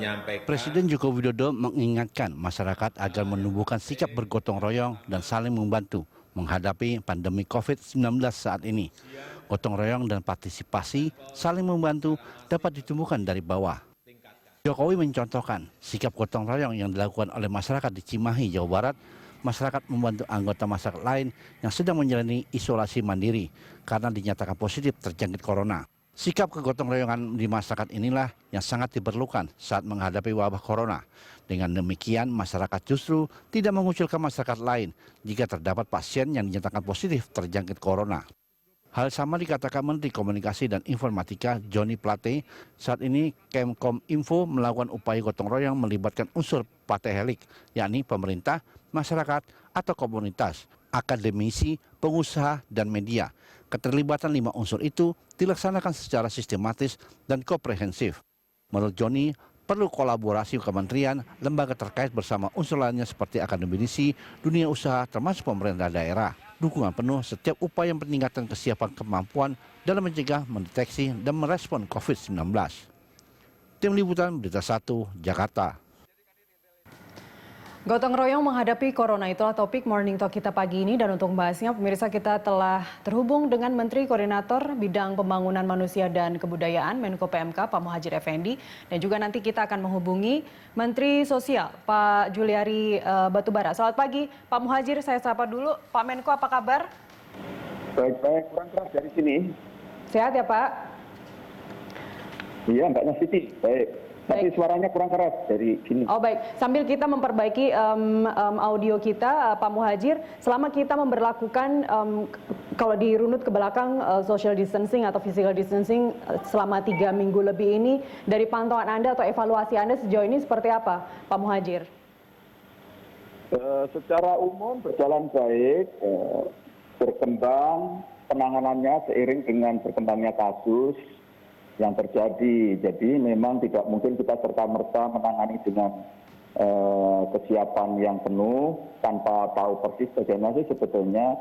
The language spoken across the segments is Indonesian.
menyampaikan. Presiden Joko Widodo mengingatkan masyarakat agar menumbuhkan sikap bergotong royong dan saling membantu menghadapi pandemi COVID-19 saat ini. Gotong royong dan partisipasi saling membantu dapat ditumbuhkan dari bawah. Jokowi mencontohkan sikap gotong royong yang dilakukan oleh masyarakat di Cimahi, Jawa Barat. Masyarakat membantu anggota masyarakat lain yang sedang menjalani isolasi mandiri karena dinyatakan positif terjangkit corona. Sikap kegotong royongan di masyarakat inilah yang sangat diperlukan saat menghadapi wabah corona. Dengan demikian, masyarakat justru tidak mengucilkan masyarakat lain jika terdapat pasien yang dinyatakan positif terjangkit corona. Hal sama dikatakan Menteri Komunikasi dan Informatika Johnny Plate. Saat ini Kemkominfo melakukan upaya gotong royong melibatkan unsur partai yakni pemerintah, masyarakat atau komunitas, akademisi, pengusaha, dan media. Keterlibatan 5 unsur itu dilaksanakan secara sistematis dan komprehensif. Menurut Johnny, perlu kolaborasi kementerian, lembaga terkait bersama unsur lainnya seperti akademisi, dunia usaha, termasuk pemerintah daerah. Dukungan penuh setiap upaya peningkatan kesiapan kemampuan dalam mencegah, mendeteksi, dan merespon COVID-19. Tim Liputan Berita 1, Jakarta. Gotong royong menghadapi corona, itulah topik Morning Talk kita pagi ini, dan untuk membahasnya pemirsa kita telah terhubung dengan Menteri Koordinator Bidang Pembangunan Manusia dan Kebudayaan Menko PMK Pak Muhadjir Effendi, dan juga nanti kita akan menghubungi Menteri Sosial Pak Juliari Batubara. Selamat pagi Pak Muhadjir, saya sapa dulu. Pak Menko, apa kabar? Baik, kurang keras dari sini. Sehat ya Pak? Iya, Mbak Nasiti, baik. Tapi suaranya kurang keras dari sini. Oh baik, sambil kita memperbaiki audio kita, Pak Muhadjir, selama kita memberlakukan, kalau dirunut ke belakang, social distancing atau physical distancing selama 3 minggu lebih ini, dari pantauan Anda atau evaluasi Anda sejauh ini seperti apa, Pak Muhadjir? Secara umum berjalan baik, berkembang penanganannya seiring dengan berkembangnya kasus yang terjadi. Jadi memang tidak mungkin kita serta-merta menangani dengan kesiapan yang penuh tanpa tahu persis bagaimana sih sebetulnya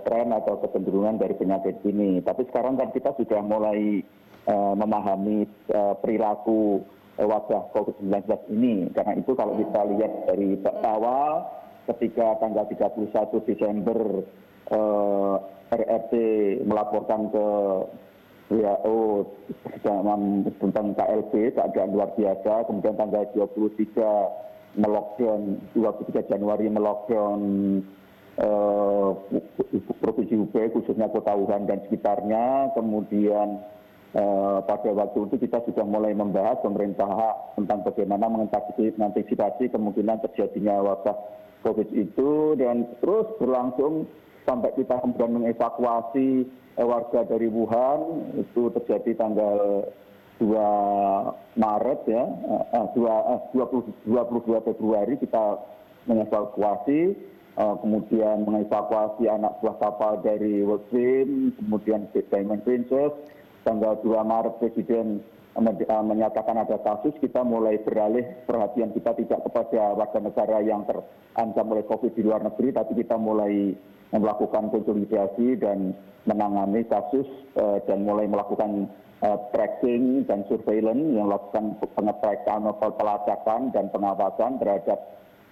tren atau kecenderungan dari penyakit ini. Tapi sekarang kan kita sudah mulai memahami perilaku wabah COVID-19 ini. Karena itu kalau kita lihat dari awal ketika tanggal 31 Desember RRT melaporkan ke WHO tentang KLB, keadaan luar biasa, kemudian tanggal 23 melockdown, 23 Januari melockdown Provinsi Hubei, khususnya Kota Wuhan dan sekitarnya. Kemudian pada waktu itu kita sudah mulai membahas pemerintah tentang bagaimana mengantisipasi kemungkinan terjadinya wabah COVID itu, dan terus berlangsung sampai kita kemudian mengevakuasi warga dari Wuhan. Itu terjadi tanggal 2 Maret ya, 22 Februari kita mengevakuasi, kemudian mengevakuasi anak buah kapal dari World Dream, kemudian Diamond Princess. Tanggal 2 Maret Presiden menyatakan ada kasus, kita mulai beralih perhatian kita tidak kepada warga negara yang terancam oleh COVID di luar negeri, tapi kita mulai melakukan konsolidasi dan menangani kasus dan mulai melakukan tracking dan surveillance yang melakukan pengetrakan atau pelacakan dan pengawasan terhadap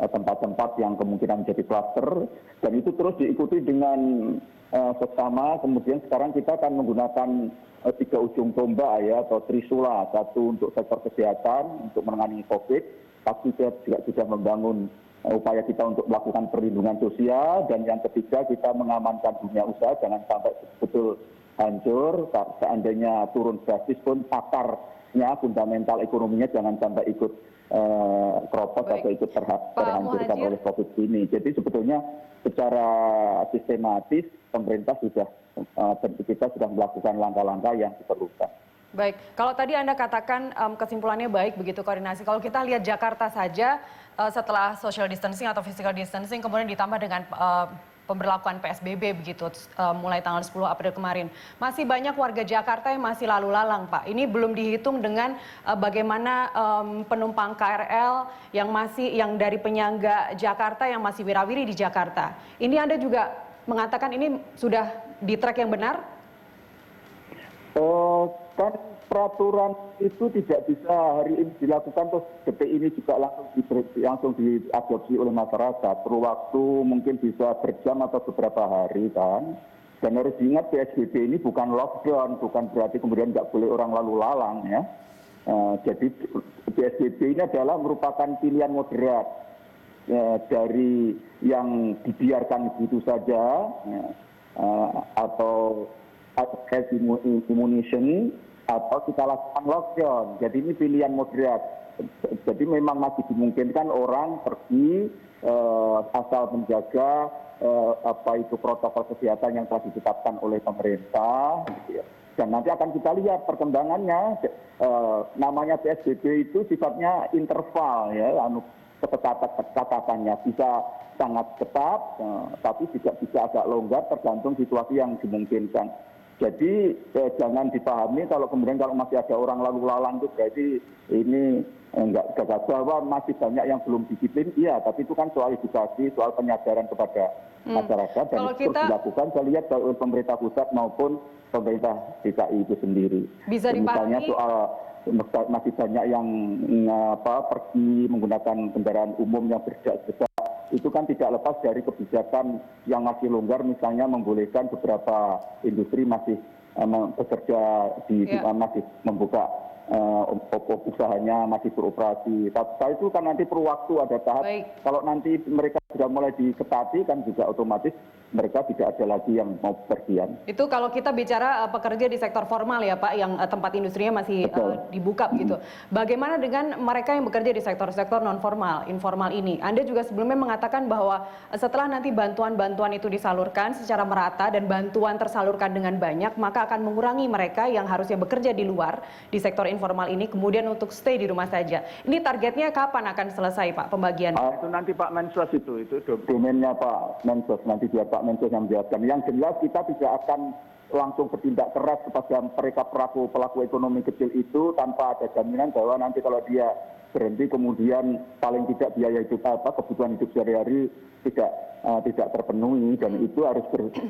tempat-tempat yang kemungkinan menjadi kluster, dan itu terus diikuti dengan seksama. Kemudian sekarang kita akan menggunakan 3 ujung tombak ya, atau trisula, satu untuk sektor kesehatan untuk menangani COVID, tapi kita juga sudah membangun upaya kita untuk melakukan perlindungan sosial, dan yang ketiga kita mengamankan dunia usaha jangan sampai betul hancur. Seandainya turun drastis pun akarnya, fundamental ekonominya jangan sampai ikut keropos atau ikut terhancurkan oleh COVID ini. Jadi sebetulnya secara sistematis pemerintah kita sudah melakukan langkah-langkah yang diperlukan. Baik, kalau tadi Anda katakan kesimpulannya baik begitu koordinasi. Kalau kita lihat Jakarta saja setelah social distancing atau physical distancing kemudian ditambah dengan pemberlakuan PSBB begitu mulai tanggal 10 April kemarin. Masih banyak warga Jakarta yang masih lalu lalang, Pak. Ini belum dihitung dengan bagaimana penumpang KRL yang dari penyangga Jakarta yang masih wirawiri di Jakarta. Ini Anda juga mengatakan ini sudah di track yang benar? Kan peraturan itu tidak bisa hari ini dilakukan terus detik ini juga langsung diadopsi oleh masyarakat. Perlu waktu mungkin bisa berjam atau beberapa hari kan. Dan harus diingat PSBB ini bukan lockdown, bukan berarti kemudian nggak boleh orang lalu lalang ya. Jadi PSBB ini adalah merupakan pilihan moderat dari yang dibiarkan begitu saja atau herd immunization atau kita lakukan lockdown. Jadi ini pilihan moderat. Jadi memang masih dimungkinkan orang pergi asal menjaga protokol kesehatan yang telah ditetapkan oleh pemerintah. Gitu ya. Dan nanti akan kita lihat perkembangannya. Namanya PSBB itu sifatnya interval ya, keketatannya bisa sangat ketat, tapi juga bisa agak longgar tergantung situasi yang dimungkinkan. Jadi jangan dipahami kalau kemudian kalau masih ada orang lalu lalang itu berarti ini enggak gagal, bahwa masih banyak yang belum disiplin, iya, tapi itu kan soal edukasi, soal penyadaran kepada masyarakat dan itu terus dilakukan. Saya lihat oleh pemerintah pusat maupun pemerintah DKI itu sendiri. Bisa dipahami. Misalnya soal masih banyak yang pergi menggunakan kendaraan umum yang berdesak-desak, itu kan tidak lepas dari kebijakan yang masih longgar, misalnya membolehkan beberapa industri masih bekerja masih membuka usahanya, masih beroperasi. Tapi itu kan nanti perlu waktu, ada tahap. Kalau nanti mereka sudah mulai diketati kan juga otomatis mereka tidak ada lagi yang mau pergian. Itu kalau kita bicara pekerja di sektor formal ya Pak, yang tempat industrinya masih dibuka begitu. Bagaimana dengan mereka yang bekerja di sektor-sektor non formal, informal ini? Anda juga sebelumnya mengatakan bahwa setelah nanti bantuan-bantuan itu disalurkan secara merata dan bantuan tersalurkan dengan banyak, maka akan mengurangi mereka yang harusnya bekerja di luar di sektor informal ini, kemudian untuk stay di rumah saja. Ini targetnya kapan akan selesai Pak pembagian? Itu nanti Pak Mensos itu domennya Pak Mensos, nanti biar Pak Mensos yang menjelaskan. Yang jelas kita tidak akan langsung bertindak keras kepada mereka pelaku ekonomi kecil itu tanpa ada jaminan bahwa nanti kalau dia berhenti kemudian paling tidak biaya hidup kebutuhan hidup sehari-hari tidak terpenuhi, dan itu harus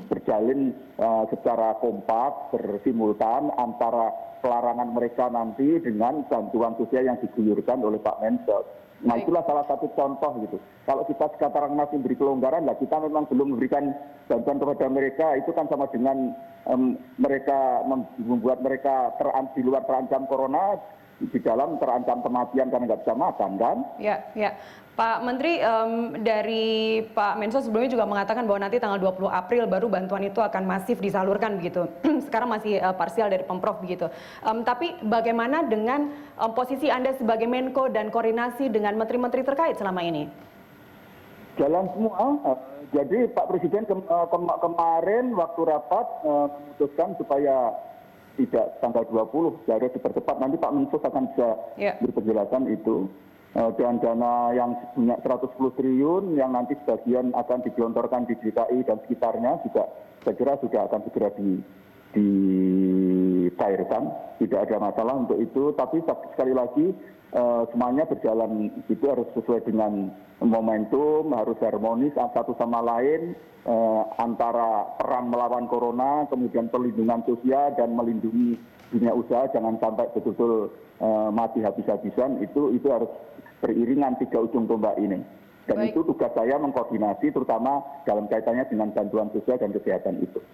berjalin secara kompak, bersimultan antara pelarangan mereka nanti dengan bantuan sosial yang diguyurkan oleh Pak Mensos. Nah itulah salah satu contoh gitu. Kalau kita sekarang masih beri kelonggaran, kita memang belum memberikan bantuan kepada mereka, itu kan sama dengan mereka membuat mereka di luar terancam corona, di dalam terancam kematian karena nggak bisa makan kan? Ya. Pak Menteri, dari Pak Menso sebelumnya juga mengatakan bahwa nanti tanggal 20 April baru bantuan itu akan masif disalurkan begitu. Sekarang masih parsial dari Pemprov begitu. Tapi bagaimana dengan posisi Anda sebagai Menko dan koordinasi dengan menteri-menteri terkait selama ini? Jalan semua. Jadi Pak Presiden kemarin waktu rapat memutuskan supaya tidak tanggal 20, harus dipercepat. Nanti Pak Mensos akan bisa berpenjelasan itu. Dan dana yang sebanyak 110 triliun yang nanti sebagian akan digelontorkan di DKI dan sekitarnya juga saya kira sudah akan segera dicairkan. Tidak ada masalah untuk itu, tapi sekali lagi semuanya berjalan itu harus sesuai dengan momentum, harus harmonis satu sama lain antara perang melawan corona, kemudian perlindungan sosial dan melindungi dunia usaha, jangan sampai betul-betul mati habis-habisan. Itu harus beriringan tiga ujung tombak ini. Dan itu tugas saya mengkoordinasi terutama dalam kaitannya dengan bantuan sosial dan kesehatan itu.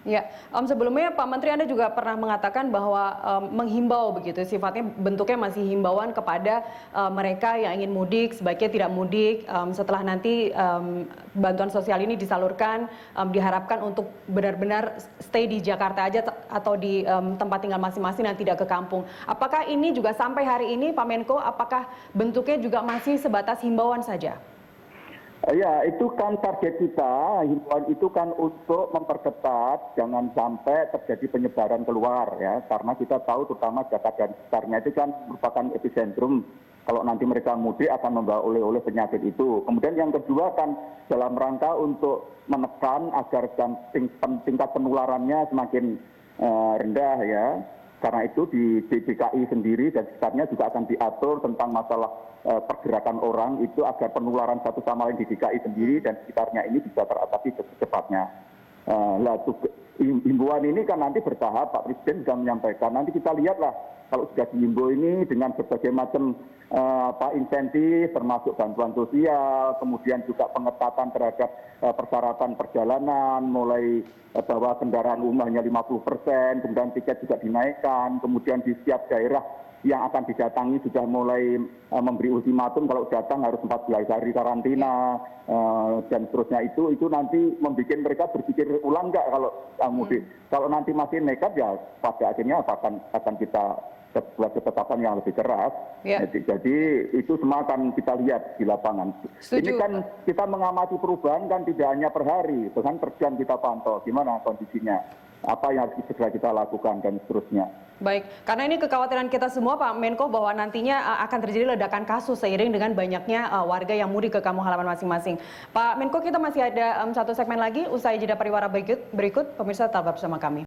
Ya, sebelumnya Pak Menteri Anda juga pernah mengatakan bahwa menghimbau begitu, sifatnya bentuknya masih himbauan kepada mereka yang ingin mudik, sebaiknya tidak mudik. Setelah nanti bantuan sosial ini disalurkan, diharapkan untuk benar-benar stay di Jakarta aja atau di tempat tinggal masing-masing dan tidak ke kampung. Apakah ini juga sampai hari ini Pak Menko, apakah bentuknya juga masih sebatas himbauan saja? Ya, itu kan target kita, himbauan itu kan untuk memperketat jangan sampai terjadi penyebaran keluar ya, karena kita tahu terutama Jakarta dan sekitarnya itu kan merupakan epicentrum kalau nanti mereka mudik akan membawa oleh-oleh penyakit itu. Kemudian yang kedua kan dalam rangka untuk menekan agar tingkat penularannya semakin rendah ya. Karena itu di DKI sendiri dan sekitarnya juga akan diatur tentang masalah pergerakan orang itu agar penularan satu sama lain di DKI sendiri dan sekitarnya ini bisa teratasi secepatnya. Himbauan ini kan nanti bertahap, Pak Presiden sudah menyampaikan. Nanti kita lihatlah kalau sudah dihimbau ini dengan berbagai macam insentif, termasuk bantuan sosial, kemudian juga pengetatan terhadap persyaratan perjalanan, mulai bahwa kendaraan umum hanya 50%, kemudian tiket juga dinaikkan, kemudian di setiap daerah yang akan didatangi sudah mulai memberi ultimatum kalau datang harus 14 hari karantina dan seterusnya. Itu nanti membuat mereka berpikir ulang nggak kalau mudik. Kalau nanti masih nekat ya pada akhirnya akan kita buat ketetapan yang lebih keras. Ya. Jadi itu semua akan kita lihat di lapangan. Setuju. Ini kan kita mengamati perubahan kan tidak hanya per hari, bahkan per jam kita pantau gimana kondisinya, apa yang harus segera kita lakukan dan seterusnya. Baik, karena ini kekhawatiran kita semua Pak Menko bahwa nantinya akan terjadi ledakan kasus seiring dengan banyaknya warga yang mudik ke kampung halaman masing-masing. Pak Menko, kita masih ada satu segmen lagi usai jeda pariwara berikut. Pemirsa tetap bersama kami.